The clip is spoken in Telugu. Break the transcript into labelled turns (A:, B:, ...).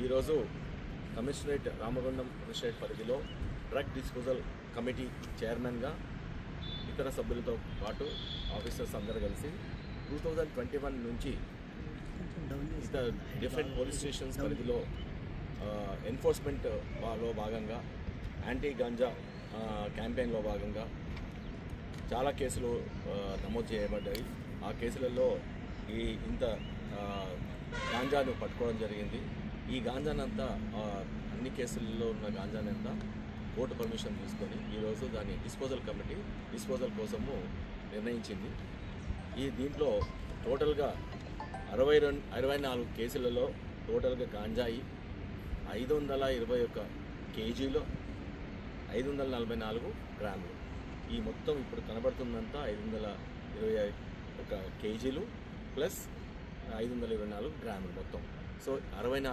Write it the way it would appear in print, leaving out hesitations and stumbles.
A: ఈరోజు కమిషనరేట్ రామగుండం కమిషనరేట్ పరిధిలో డ్రగ్ డిస్పోజల్ కమిటీ చైర్మన్గా ఇతర సభ్యులతో పాటు ఆఫీసర్స్ అందరూ కలిసి 2021 నుంచి ఇతర డిఫరెంట్ పోలీస్ స్టేషన్స్ పరిధిలో ఎన్ఫోర్స్మెంట్లో భాగంగా యాంటీ గాంజా క్యాంపెయిన్లో భాగంగా చాలా కేసులు నమోదు చేయబడ్డాయి. ఆ కేసులలో ఇంత గాంజాను పట్టుకోవడం జరిగింది. ఈ గాంజానంతా అన్ని కేసుల్లో ఉన్న గాంజానంతా కోర్టు పర్మిషన్ తీసుకొని ఈరోజు దాని డిస్పోజల్ కమిటీ డిస్పోజల్ కోసము నిర్ణయించింది. దీంట్లో టోటల్గా 64 కేసులలో టోటల్గా గాంజాయి 521 కేజీలో 544 గ్రాములు. ఈ మొత్తం ఇప్పుడు కనబడుతుందంతా 521 కేజీలు ప్లస్ 524 గ్రాములు మొత్తం. సో 64